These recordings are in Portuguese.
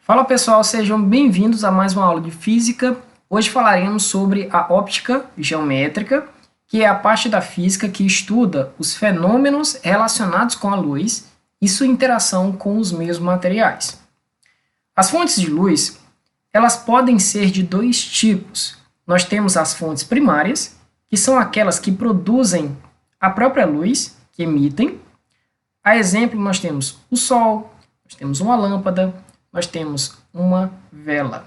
Fala pessoal, sejam bem-vindos a mais uma aula de física. Hoje falaremos sobre a óptica geométrica, que é a parte da física que estuda os fenômenos relacionados com a luz e sua interação com os meios materiais. As fontes de luz, elas podem ser de dois tipos. Nós temos as fontes primárias, que são aquelas que produzem a própria luz, que emitem. A exemplo, nós temos o Sol, nós temos uma lâmpada, nós temos uma vela.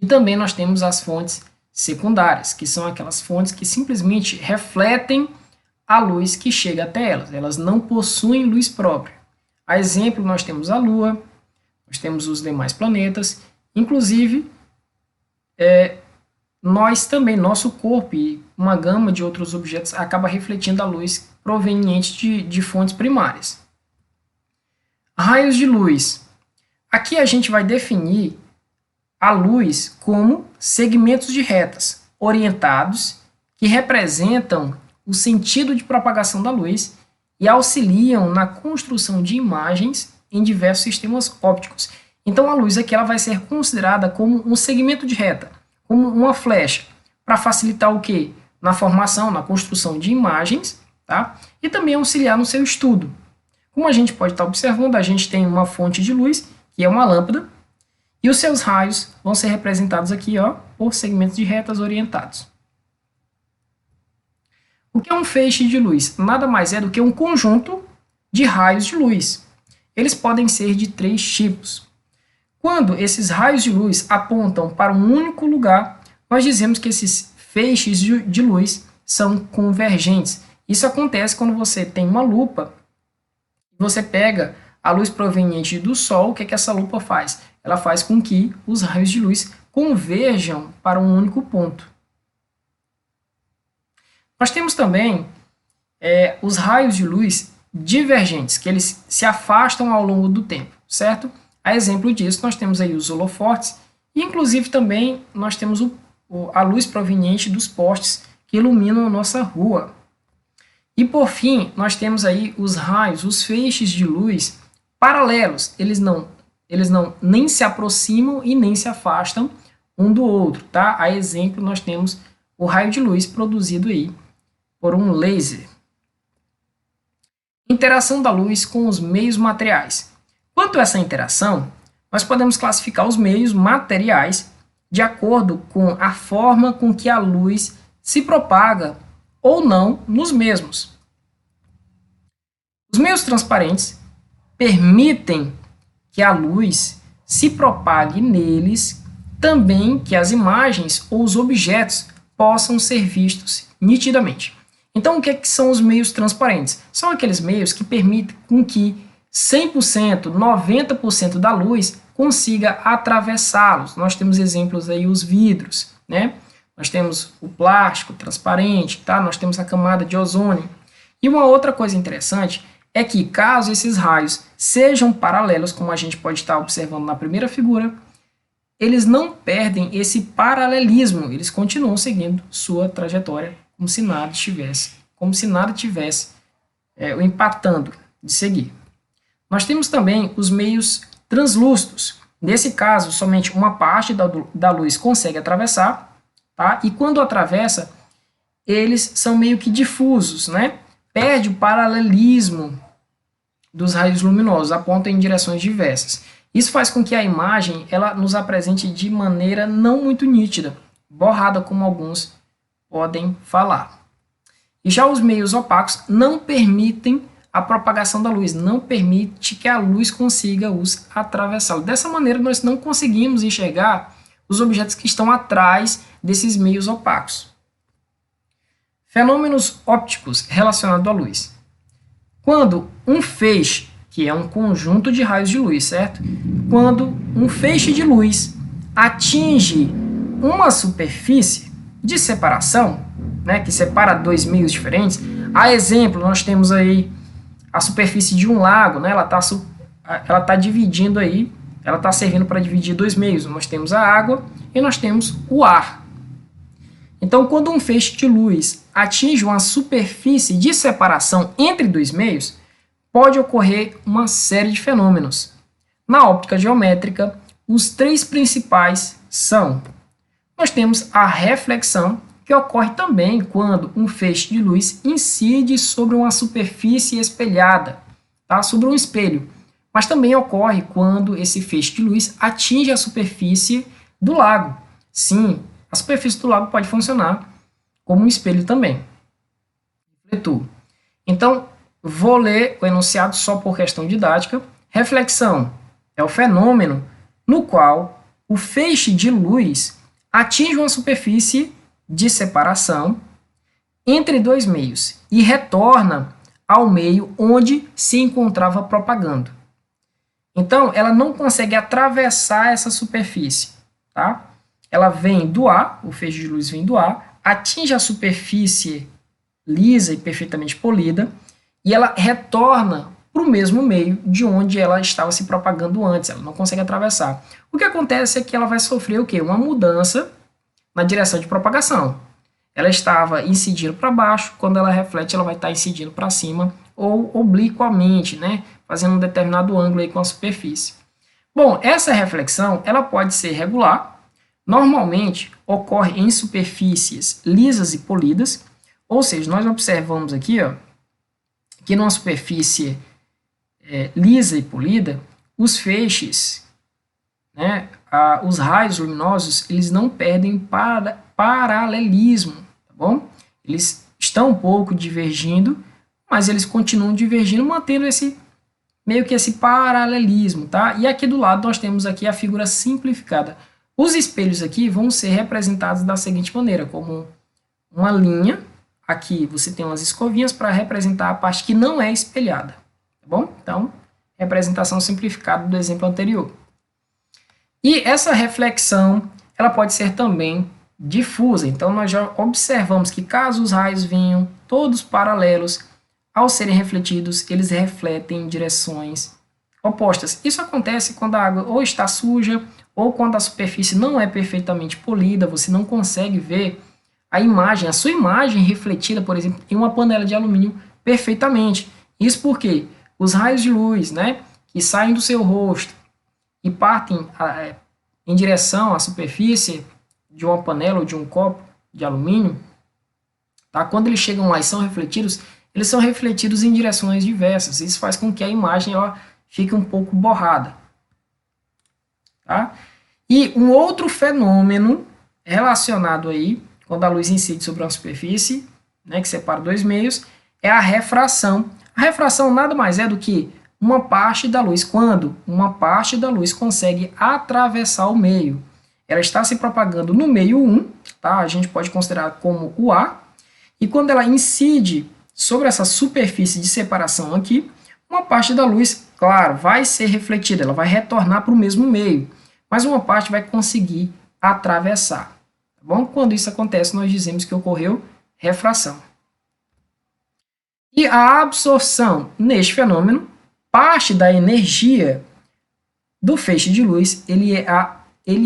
E também nós temos as fontes secundárias, que são aquelas fontes que simplesmente refletem a luz que chega até elas. Elas não possuem luz própria. A exemplo, nós temos a Lua, nós temos os demais planetas, inclusive nós também, nosso corpo e uma gama de outros objetos acaba refletindo a luz proveniente de fontes primárias. Raios de luz. Aqui a gente vai definir a luz como segmentos de retas orientados que representam o sentido de propagação da luz e auxiliam na construção de imagens em diversos sistemas ópticos. Então a luz aqui ela vai ser considerada como um segmento de reta, como uma flecha, para facilitar o quê? Na formação, na construção de imagens, tá? E também auxiliar no seu estudo. Como a gente pode estar observando, a gente tem uma fonte de luz, que é uma lâmpada, e os seus raios vão ser representados aqui, ó, por segmentos de retas orientados. O que é um feixe de luz? Nada mais é do que um conjunto de raios de luz. Eles podem ser de três tipos. Quando esses raios de luz apontam para um único lugar, nós dizemos que esses feixes de luz são convergentes. Isso acontece quando você tem uma lupa, você pega a luz proveniente do Sol. O que é que essa lupa faz? Ela faz com que os raios de luz converjam para um único ponto. Nós temos também os raios de luz divergentes, que eles se afastam ao longo do tempo, certo? A exemplo disso, nós temos aí os holofotes, e inclusive também nós temos a luz proveniente dos postes que iluminam a nossa rua. E por fim, nós temos aí os raios, os feixes de luz paralelos. Eles não nem se aproximam e nem se afastam um do outro, tá? A exemplo, nós temos o raio de luz produzido aí por um laser. Interação da luz com os meios materiais. Quanto a essa interação, nós podemos classificar os meios materiais de acordo com a forma com que a luz se propaga ou não nos mesmos. Os meios transparentes permitem que a luz se propague neles, também que as imagens ou os objetos possam ser vistos nitidamente. Então, o que são os meios transparentes? São aqueles meios que permitem com que 100%, 90% da luz consiga atravessá-los. Nós temos exemplos aí, os vidros, né? Nós temos o plástico transparente, tá? Nós temos a camada de ozônio. E uma outra coisa interessante é que, caso esses raios sejam paralelos, como a gente pode estar observando na primeira figura, eles não perdem esse paralelismo, eles continuam seguindo sua trajetória como se nada tivesse o empatando de seguir. Nós temos também os meios translúcidos. Nesse caso, somente uma parte da luz consegue atravessar, tá? E quando atravessa, eles são meio que difusos, né? Perde o paralelismo dos raios luminosos, apontam em direções diversas. Isso faz com que a imagem ela nos apresente de maneira não muito nítida, borrada, como alguns podem falar. E já os meios opacos não permitem a propagação da luz, não permite que a luz consiga os atravessá-lo. Dessa maneira, nós não conseguimos enxergar os objetos que estão atrás desses meios opacos. Fenômenos ópticos relacionados à luz. Quando um feixe, que é um conjunto de raios de luz, certo? Quando um feixe de luz atinge uma superfície de separação, né, que separa dois meios diferentes, a exemplo, nós temos aí a superfície de um lago, né, ela tá dividindo aí, ela está servindo para dividir dois meios. Nós temos a água e nós temos o ar. Então, quando um feixe de luz atinge uma superfície de separação entre dois meios, pode ocorrer uma série de fenômenos. Na óptica geométrica, os três principais são: nós temos a reflexão, que ocorre também quando um feixe de luz incide sobre uma superfície espelhada, tá? Sobre um espelho. Mas também ocorre quando esse feixe de luz atinge a superfície do lago. Sim, a superfície do lago pode funcionar como um espelho também. Refletor. Então, vou ler o enunciado só por questão didática. Reflexão é o fenômeno no qual o feixe de luz atinge uma superfície de separação entre dois meios e retorna ao meio onde se encontrava propagando. Então, ela não consegue atravessar essa superfície, tá? Ela vem do ar, o feixe de luz vem do ar, atinge a superfície lisa e perfeitamente polida, e ela retorna para o mesmo meio de onde ela estava se propagando antes, ela não consegue atravessar. O que acontece é que ela vai sofrer o quê? Uma mudança na direção de propagação. Ela estava incidindo para baixo, quando ela reflete, ela vai estar incidindo para cima, ou obliquamente, né? Fazendo um determinado ângulo aí com a superfície. Bom, essa reflexão ela pode ser regular, normalmente ocorre em superfícies lisas e polidas, ou seja, nós observamos aqui, ó, que numa superfície lisa e polida, os feixes, né, os raios luminosos, eles não perdem paralelismo, tá bom? Eles estão um pouco divergindo, mas eles continuam divergindo, mantendo esse meio que esse paralelismo, tá? E aqui do lado nós temos aqui a figura simplificada. Os espelhos aqui vão ser representados da seguinte maneira, como uma linha. Aqui você tem umas escovinhas para representar a parte que não é espelhada, tá bom? Então, representação simplificada do exemplo anterior. E essa reflexão, ela pode ser também difusa. Então, nós já observamos que caso os raios venham todos paralelos, ao serem refletidos, eles refletem em direções opostas. Isso acontece quando a água ou está suja, ou quando a superfície não é perfeitamente polida, você não consegue ver a sua imagem refletida, por exemplo, em uma panela de alumínio perfeitamente. Isso porque os raios de luz, né, que saem do seu rosto e partem em direção à superfície de uma panela ou de um copo de alumínio, tá? Quando eles chegam lá e são refletidos, eles são refletidos em direções diversas. Isso faz com que a imagem fique um pouco borrada. Tá? E um outro fenômeno relacionado aí, quando a luz incide sobre uma superfície, né, que separa dois meios, é a refração. A refração nada mais é do que uma parte da luz. Quando uma parte da luz consegue atravessar o meio, ela está se propagando no meio 1, tá? A gente pode considerar como o A, e quando ela incide sobre essa superfície de separação aqui, uma parte da luz, claro, vai ser refletida, ela vai retornar para o mesmo meio, mas uma parte vai conseguir atravessar. Tá bom? Quando isso acontece, nós dizemos que ocorreu refração. E a absorção neste fenômeno, parte da energia do feixe de luz, ele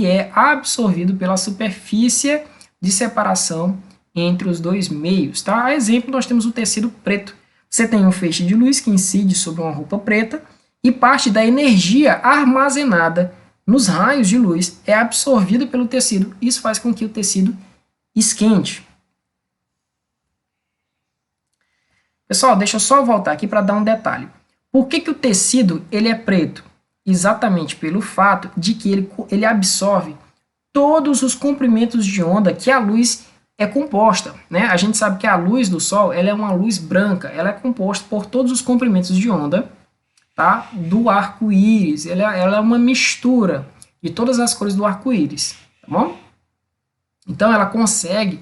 é absorvido pela superfície de separação entre os dois meios, tá? A exemplo, nós temos o tecido preto. Você tem um feixe de luz que incide sobre uma roupa preta e parte da energia armazenada nos raios de luz é absorvida pelo tecido. Isso faz com que o tecido esquente. Pessoal, deixa eu só voltar aqui para dar um detalhe. Por que o tecido ele é preto? Exatamente pelo fato de que ele absorve todos os comprimentos de onda que a luz é composta, né? A gente sabe que a luz do Sol ela é uma luz branca, ela é composta por todos os comprimentos de onda, tá? Do arco-íris, ela é uma mistura de todas as cores do arco-íris, tá bom? Então ela consegue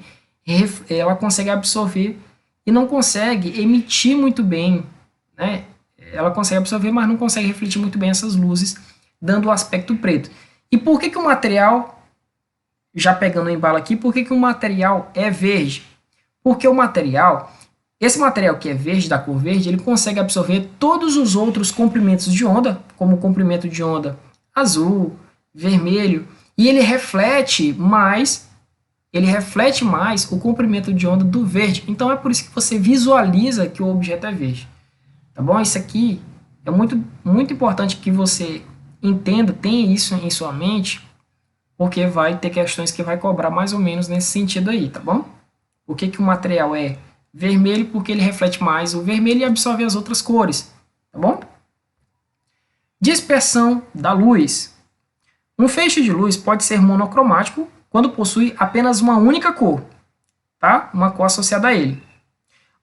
absorver e não consegue emitir muito bem, né? Ela consegue absorver, mas não consegue refletir muito bem essas luzes, dando o aspecto preto. E por que o material, já pegando o embalo aqui, por que o material é verde? Porque esse material que é verde, da cor verde, ele consegue absorver todos os outros comprimentos de onda, como o comprimento de onda azul, vermelho, e ele reflete mais o comprimento de onda do verde. Então é por isso que você visualiza que o objeto é verde. Tá bom? Isso aqui é muito, muito importante que você entenda, tenha isso em sua mente, porque vai ter questões que vai cobrar mais ou menos nesse sentido aí, tá bom? Por que que o material é vermelho? Porque ele reflete mais o vermelho e absorve as outras cores, tá bom? Dispersão da luz. Um feixe de luz pode ser monocromático quando possui apenas uma única cor, tá? Uma cor associada a ele.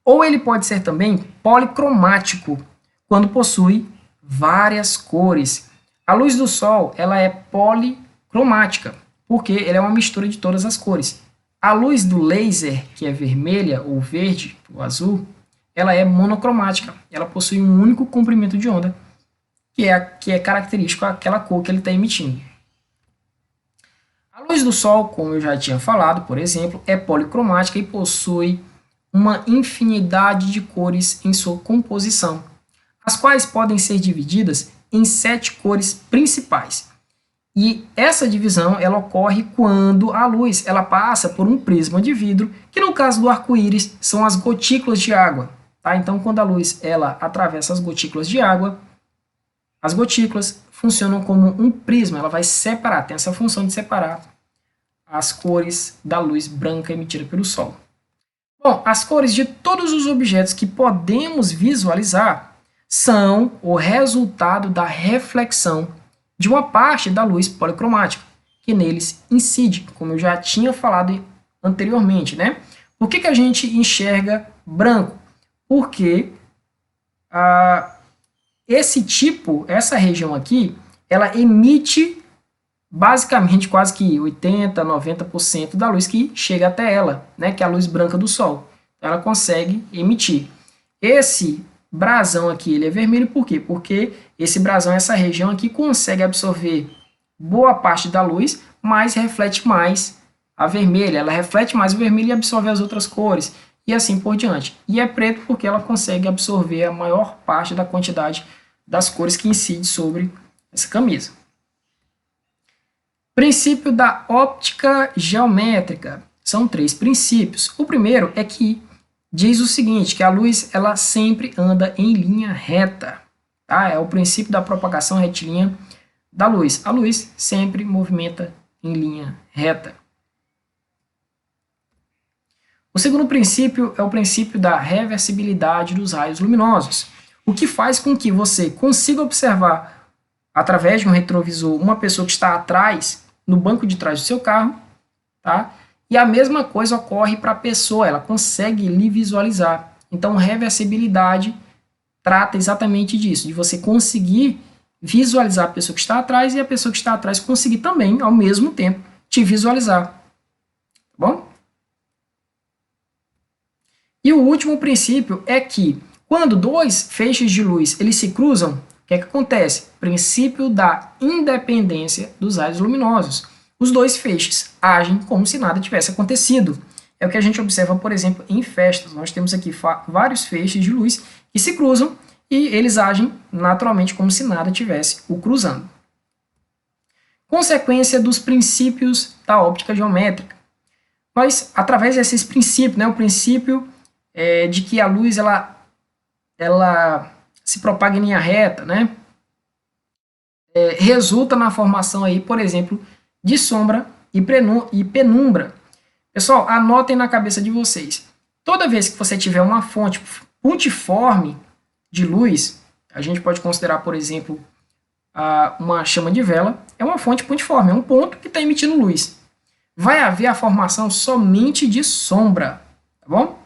Ou ele pode ser também policromático quando possui várias cores. A luz do sol, ela é policromática, porque ela é uma mistura de todas as cores. A luz do laser, que é vermelha ou verde ou azul, ela é monocromática. Ela possui um único comprimento de onda, que é característico àquela cor que ele está emitindo. A luz do sol, como eu já tinha falado, por exemplo, é policromática e possui uma infinidade de cores em sua composição, as quais podem ser divididas em 7 cores principais. E essa divisão ela ocorre quando a luz ela passa por um prisma de vidro, que no caso do arco-íris são as gotículas de água. Tá? Então, quando a luz ela atravessa as gotículas de água, as gotículas funcionam como um prisma, ela vai separar, tem essa função de separar as cores da luz branca emitida pelo Sol. Bom, as cores de todos os objetos que podemos visualizar são o resultado da reflexão de uma parte da luz policromática, que neles incide, como eu já tinha falado anteriormente, né? Por que a gente enxerga branco? Porque essa região aqui, ela emite basicamente quase que 80%, 90% da luz que chega até ela, né, que é a luz branca do Sol. Ela consegue emitir. Esse brasão aqui ele é vermelho por quê? Porque esse brasão, essa região aqui, consegue absorver boa parte da luz, mas reflete mais a vermelha. Ela reflete mais o vermelho e absorve as outras cores, e assim por diante. E é preto porque ela consegue absorver a maior parte da quantidade das cores que incide sobre essa camisa. Princípio da óptica geométrica. São 3 princípios. O primeiro é que diz o seguinte, que a luz ela sempre anda em linha reta. Tá? É o princípio da propagação retilínea da luz. A luz sempre movimenta em linha reta. O segundo princípio é o princípio da reversibilidade dos raios luminosos, o que faz com que você consiga observar, através de um retrovisor, uma pessoa que está atrás, no banco de trás do seu carro, tá? E a mesma coisa ocorre para a pessoa, ela consegue lhe visualizar. Então, reversibilidade trata exatamente disso, de você conseguir visualizar a pessoa que está atrás e a pessoa que está atrás conseguir também, ao mesmo tempo, te visualizar. Tá bom? E o último princípio é que, quando 2 feixes de luz eles se cruzam, o que é que acontece? Princípio da independência dos raios luminosos. Os 2 feixes agem como se nada tivesse acontecido. É o que a gente observa, por exemplo, em festas. Nós temos aqui vários feixes de luz que se cruzam e eles agem naturalmente como se nada tivesse o cruzando. Consequência dos princípios da óptica geométrica. Mas, através desses princípios, né, o princípio de que a luz ela se propaga em linha reta, né, resulta na formação aí, por exemplo, de sombra e penumbra. Pessoal, anotem na cabeça de vocês. Toda vez que você tiver uma fonte pontiforme de luz, a gente pode considerar, por exemplo, uma chama de vela, é uma fonte pontiforme, é um ponto que está emitindo luz. Vai haver a formação somente de sombra, tá bom?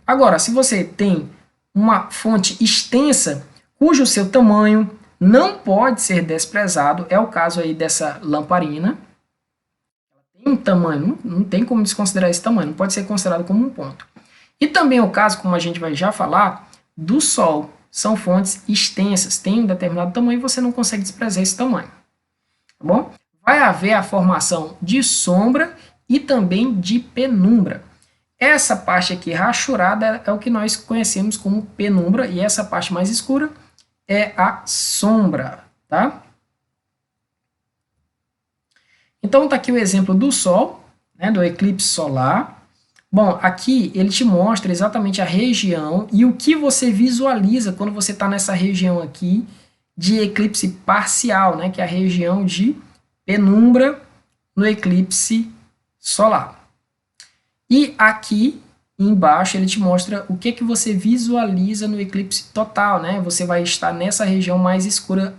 Agora, se você tem uma fonte extensa, cujo seu tamanho não pode ser desprezado, é o caso aí dessa lamparina. Ela tem um tamanho, não tem como desconsiderar esse tamanho, não pode ser considerado como um ponto. E também é o caso, como a gente vai já falar, do Sol. São fontes extensas, tem um determinado tamanho e você não consegue desprezar esse tamanho. Tá bom? Vai haver a formação de sombra e também de penumbra. Essa parte aqui rachurada é o que nós conhecemos como penumbra e essa parte mais escura é a sombra, tá? Então tá aqui o exemplo do Sol, né, do eclipse solar. Bom, aqui ele te mostra exatamente a região e o que você visualiza quando você está nessa região aqui, de eclipse parcial, né, que é a região de penumbra no eclipse solar. E aqui embaixo ele te mostra o que você visualiza no eclipse total, né? Você vai estar nessa região mais escura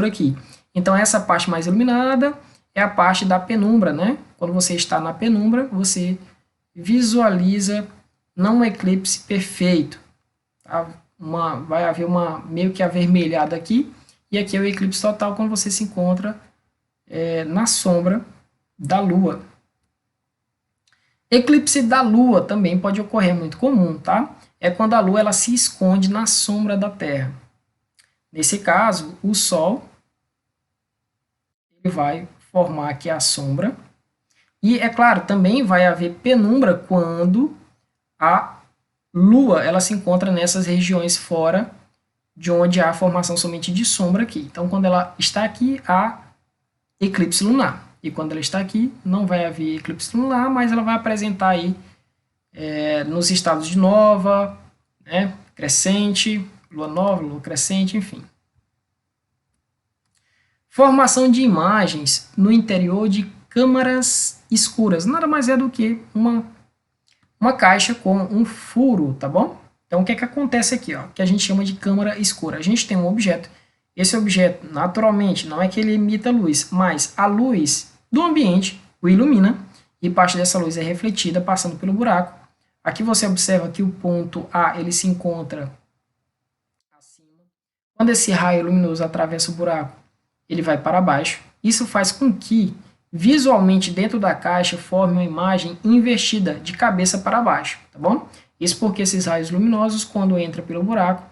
aqui. Então essa parte mais iluminada é a parte da penumbra, né? Quando você está na penumbra, você visualiza não um eclipse perfeito, tá? Vai haver uma meio que avermelhada aqui, e aqui é o eclipse total quando você se encontra na sombra da Lua. Eclipse da Lua também pode ocorrer, muito comum, tá? É quando a Lua ela se esconde na sombra da Terra. Nesse caso, o Sol ele vai formar aqui a sombra. E, é claro, também vai haver penumbra quando a Lua ela se encontra nessas regiões fora de onde há a formação somente de sombra aqui. Então, quando ela está aqui, há eclipse lunar. E quando ela está aqui, não vai haver eclipse lunar, mas ela vai apresentar aí nos estados de nova, né, crescente, lua nova, lua crescente, enfim. Formação de imagens no interior de câmaras escuras. Nada mais é do que uma caixa com um furo, tá bom? Então, o que acontece aqui, ó, que a gente chama de câmara escura? A gente tem um objeto. Esse objeto, naturalmente, não é que ele emita luz, mas a luz do ambiente o ilumina e parte dessa luz é refletida passando pelo buraco. Aqui você observa que o ponto A ele se encontra acima. Quando esse raio luminoso atravessa o buraco, ele vai para baixo. Isso faz com que, visualmente dentro da caixa, forme uma imagem invertida, de cabeça para baixo, tá bom? Isso porque esses raios luminosos, quando entram pelo buraco,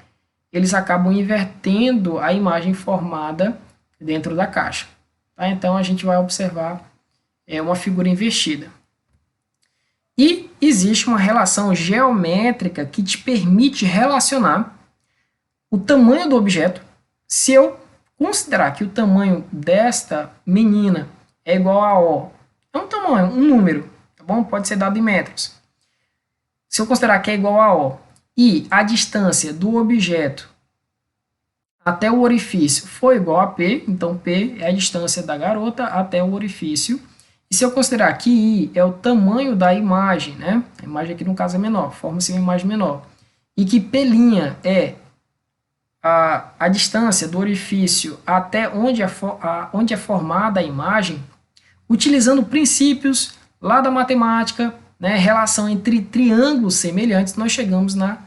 eles acabam invertendo a imagem formada dentro da caixa. Tá? Então, a gente vai observar uma figura invertida. E existe uma relação geométrica que te permite relacionar o tamanho do objeto. Se eu considerar que o tamanho desta menina é igual a O, é um tamanho, um número, tá bom? Pode ser dado em metros. Se eu considerar que é igual a O e a distância do objeto até o orifício for igual a P, então P é a distância da garota até o orifício. E se eu considerar que I é o tamanho da imagem, né? A imagem aqui no caso é menor, forma-se uma imagem menor. E que P' é a distância do orifício até onde é formada a imagem, utilizando princípios lá da matemática, né, relação entre triângulos semelhantes, nós chegamos na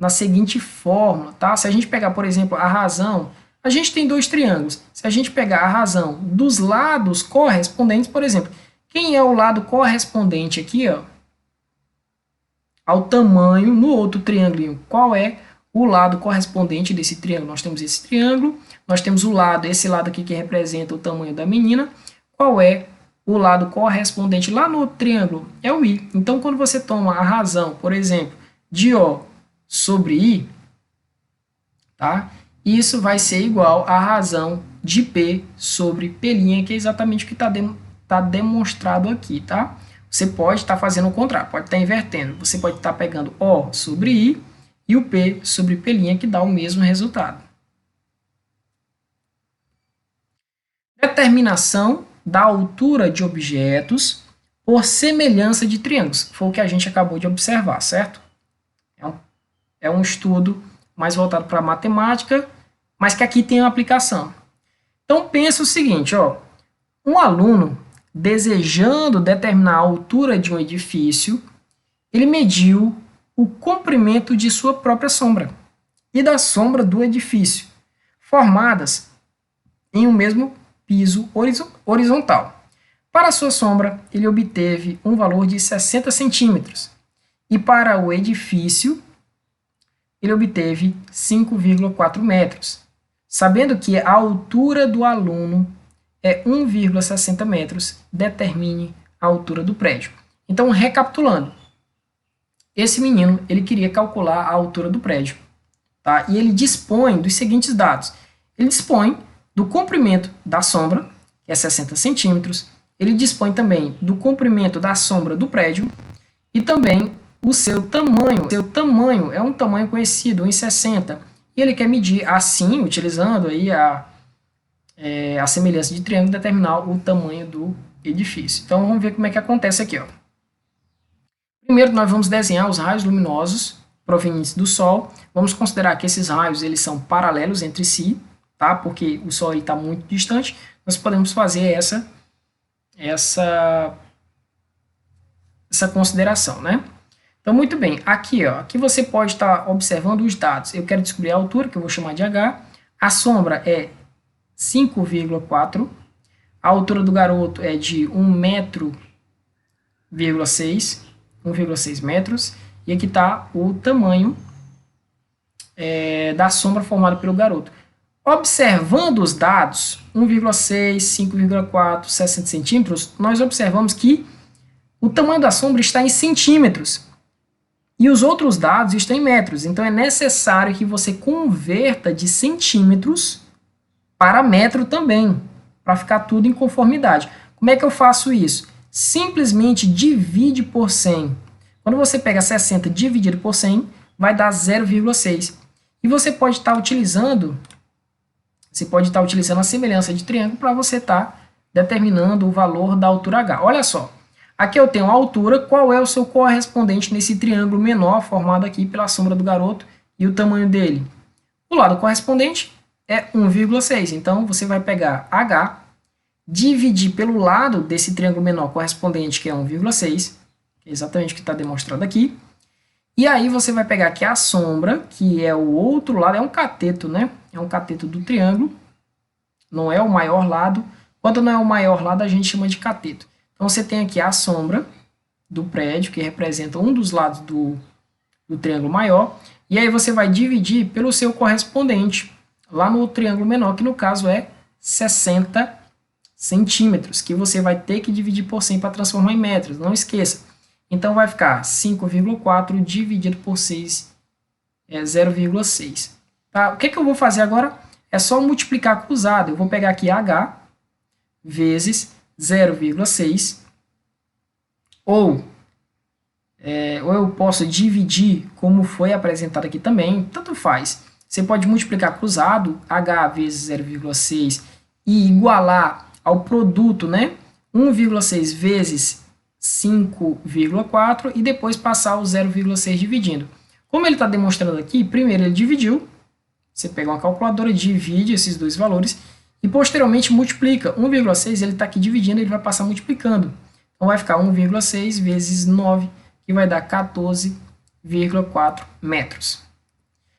seguinte fórmula, tá? Se a gente pegar, por exemplo, a razão, a gente tem dois triângulos. Se a gente pegar a razão dos lados correspondentes, por exemplo, quem é o lado correspondente aqui, ó, ao tamanho no outro triângulo? Qual é o lado correspondente desse triângulo? Nós temos esse triângulo, nós temos esse lado aqui que representa o tamanho da menina. Qual é o lado correspondente lá no outro triângulo? É o I. Então, quando você toma a razão, por exemplo, de O sobre I, tá? Isso vai ser igual à razão de P sobre P', que é exatamente o que está demonstrado aqui, tá? Você pode estar fazendo o contrário, pode estar invertendo. Você pode estar pegando O sobre I e o P sobre P', que dá o mesmo resultado. Determinação da altura de objetos por semelhança de triângulos. Foi o que a gente acabou de observar, certo? É um estudo mais voltado para a matemática, mas que aqui tem uma aplicação. Então, pensa o seguinte, ó, um aluno desejando determinar a altura de um edifício, ele mediu o comprimento de sua própria sombra e da sombra do edifício, formadas em um mesmo piso horizontal. Para a sua sombra, ele obteve um valor de 60 centímetros, e para o edifício, ele obteve 5,4 metros. Sabendo que a altura do aluno é 1,60 metros, determine a altura do prédio. Então, recapitulando, esse menino ele queria calcular a altura do prédio, tá? E ele dispõe dos seguintes dados. Ele dispõe do comprimento da sombra, que é 60 centímetros, ele dispõe também do comprimento da sombra do prédio e também o seu tamanho. Seu tamanho é um tamanho conhecido, 1,60, e ele quer medir, assim, utilizando aí a semelhança de triângulo, determinar o tamanho do edifício. Então, vamos ver como é que acontece aqui. Ó. Primeiro, nós vamos desenhar os raios luminosos provenientes do Sol. Vamos considerar que esses raios eles são paralelos entre si, tá? Porque o Sol está muito distante. Nós podemos fazer essa consideração, né? Então, muito bem. Aqui, ó, aqui você pode estar observando os dados. Eu quero descobrir a altura, que eu vou chamar de H. A sombra é 5,4. A altura do garoto é de 1,6 metros. E aqui está o tamanho da sombra formada pelo garoto. Observando os dados, 1,6, 5,4, 60 centímetros, nós observamos que o tamanho da sombra está em centímetros. E os outros dados estão em metros. Então, é necessário que você converta de centímetros para metro também, para ficar tudo em conformidade. Como é que eu faço isso? Simplesmente divide por 100. Quando você pega 60 dividido por 100, vai dar 0,6. E você pode estar utilizando a semelhança de triângulo para você estar determinando o valor da altura H. Olha só, aqui eu tenho a altura, qual é o seu correspondente nesse triângulo menor formado aqui pela sombra do garoto e o tamanho dele? O lado correspondente é 1,6. Então, você vai pegar H, dividir pelo lado desse triângulo menor correspondente, que é 1,6, que é exatamente o que está demonstrado aqui. E aí você vai pegar aqui a sombra, que é o outro lado, é um cateto, né? É um cateto do triângulo, não é o maior lado. Quando não é o maior lado, a gente chama de cateto. Então, você tem aqui a sombra do prédio, que representa um dos lados do triângulo maior. E aí você vai dividir pelo seu correspondente, lá no triângulo menor, que no caso é 60 centímetros, que você vai ter que dividir por 100 para transformar em metros, não esqueça. Então, vai ficar 5,4 dividido por 6 é 0,6. Tá? O que eu vou fazer agora? É só multiplicar cruzado. Eu vou pegar aqui H vezes 0,6, ou eu posso dividir como foi apresentado aqui também, tanto faz. Você pode multiplicar cruzado, H vezes 0,6, e igualar ao produto, né? 1,6 vezes 5,4 e depois passar o 0,6 dividindo. Como ele está demonstrando aqui, primeiro ele dividiu, você pega uma calculadora, divide esses dois valores e posteriormente multiplica. 1,6 ele está aqui dividindo, ele vai passar multiplicando. Então vai ficar 1,6 vezes 9, que vai dar 14,4 metros.